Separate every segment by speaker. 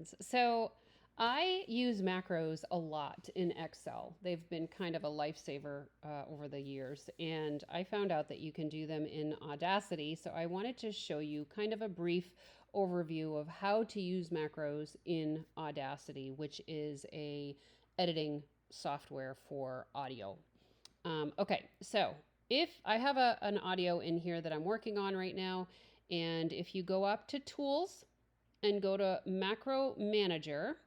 Speaker 1: friends. So I use macros a lot in Excel. They've been kind of a lifesaver over the years, and I found out that you can do them in Audacity. So I wanted to show you kind of a brief overview of how to use macros in Audacity, which is a editing software for audio. Okay, so if I have an audio in here that I'm working on right now, and if you go up to Tools and go to Macro Manager,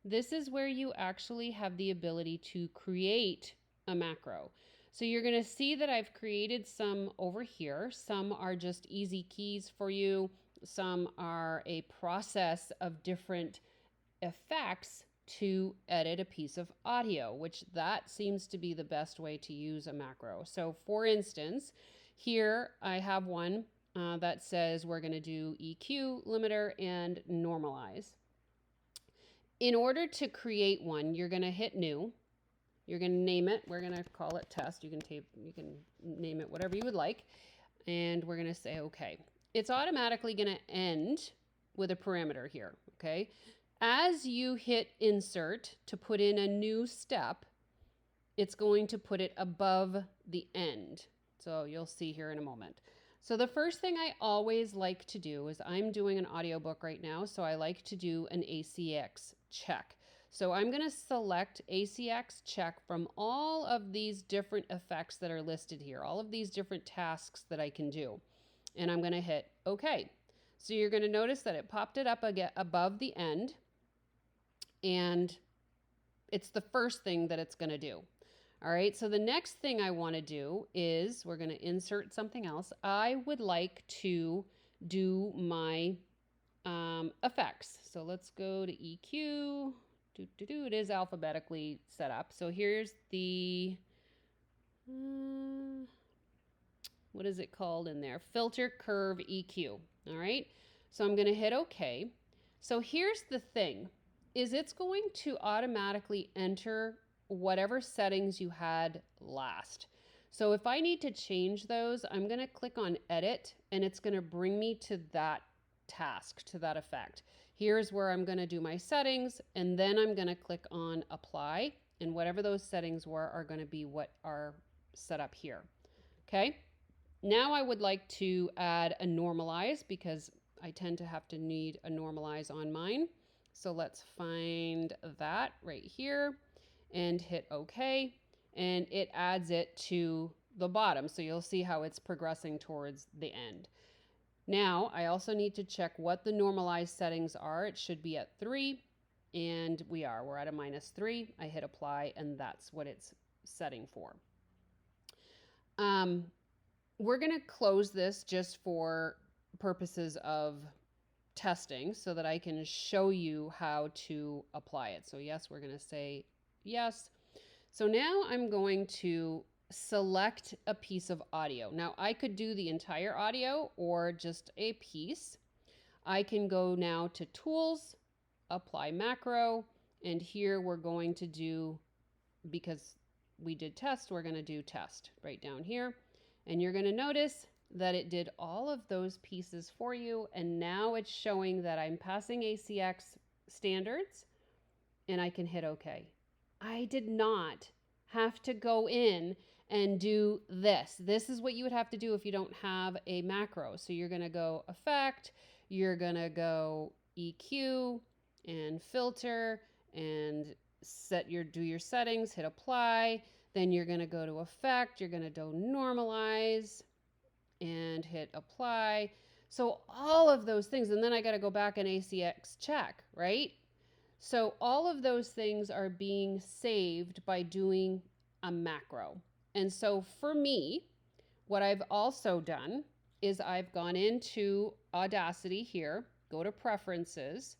Speaker 1: this is where you actually have the ability to create a macro. So you're going to see that I've created some over here. Some are just easy keys for you. Some are a process of different effects to edit a piece of audio, which that seems to be the best way to use a macro. So for instance, here I have one that says we're going to do EQ, limiter, and normalize. In order to create one, you're going to hit new. You're going to name it. We're going to call it test. You can name it whatever you would like. And we're going to say, okay. It's automatically going to end with a parameter here, okay? As you hit insert to put in a new step, it's going to put it above the end. So you'll see here in a moment. So the first thing I always like to do is I'm doing an audiobook right now, so I like to do an ACX check. So I'm going to select ACX check from all of these different effects that are listed here, all of these different tasks that I can do. And I'm going to hit OK. So you're going to notice that it popped it up again above the end, and it's the first thing that it's going to do. All right, so the next thing I want to do is we're going to insert something else. I would like to do my effects. So let's go to EQ. It is alphabetically set up. So here's the, what is it called in there? Filter curve EQ. All right, so I'm going to hit OK. So here's the thing, is it's going to automatically enter whatever settings you had last. So if I need to change those, I'm going to click on edit, and it's going to bring me to that task, to that effect. Here's where I'm going to do my settings, and then I'm going to click on apply, and whatever those settings were are going to be what are set up here. Okay. Now I would like to add a normalize because I tend to have to need a normalize on mine. So let's find that right here and hit OK, and it adds it to the bottom. So you'll see how it's progressing towards the end. Now I also need to check what the normalized settings are. It should be at 3, and we're at a -3. I hit apply, and that's what it's setting for. We're going to close this just for purposes of testing so that I can show you how to apply it. So yes, we're going to say yes. So now I'm going to select a piece of audio. Now I could do the entire audio or just a piece. I can go now to Tools, Apply Macro, and here we're going to do, because we did test, we're going to do test right down here. And you're going to notice that it did all of those pieces for you, and now it's showing that I'm passing ACX standards, and I can hit OK. I did not have to go in and do this. This is what you would have to do if you don't have a macro. So you're going to go Effect, you're going to go EQ and Filter and do your settings, hit Apply. Then you're going to go to Effect, you're going to do Normalize and hit Apply. So all of those things, and then I got to go back and ACX check, right? So all of those things are being saved by doing a macro. And so for me, what I've also done is I've gone into Audacity here, go to Preferences,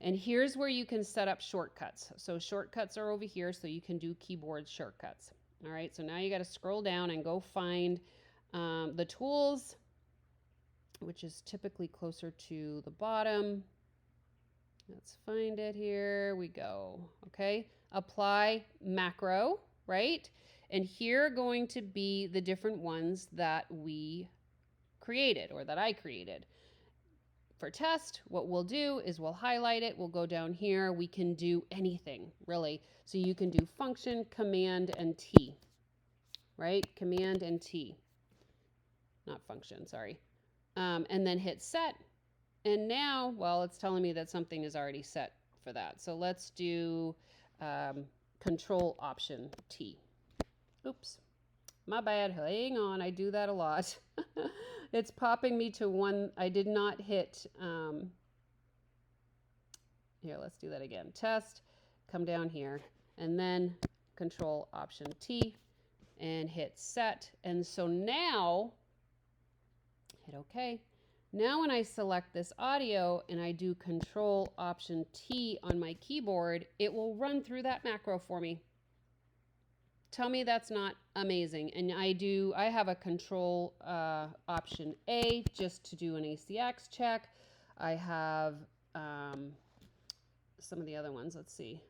Speaker 1: and here's where you can set up shortcuts. So shortcuts are over here, so you can do keyboard shortcuts. All right, so now you got to scroll down and go find the tools, which is typically closer to the bottom. Let's find it. Here we go. Okay, apply macro, right? And here are going to be the different ones that we created or that I created. for test, what we'll do is we'll highlight it. We'll go down here. We can do anything, really. So you can do function, command, and T, right? Command and T. Not function, sorry. And then hit set. And now, well, it's telling me that something is already set for that. So let's do Control Option T. Oops, my bad. Hang on, I do that a lot. It's popping me to one. I did not hit. Here, let's do that again. Test, come down here, and then Control Option T, and hit set. And so now, hit OK. Now when I select this audio and I do Control Option T on my keyboard, it will run through that macro for me. Tell me that's not amazing. And I have a Control Option A just to do an ACX check. I have some of the other ones. Let's see.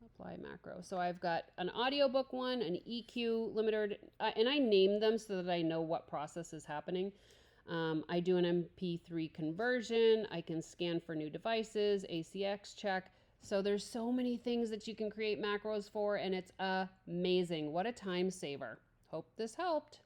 Speaker 1: Apply macro. So I've got an audiobook one, an EQ limiter, and I name them so that I know what process is happening. I do an MP3 conversion. I can scan for new devices, ACX check. So there's so many things that you can create macros for, and it's amazing. What a time saver. Hope this helped.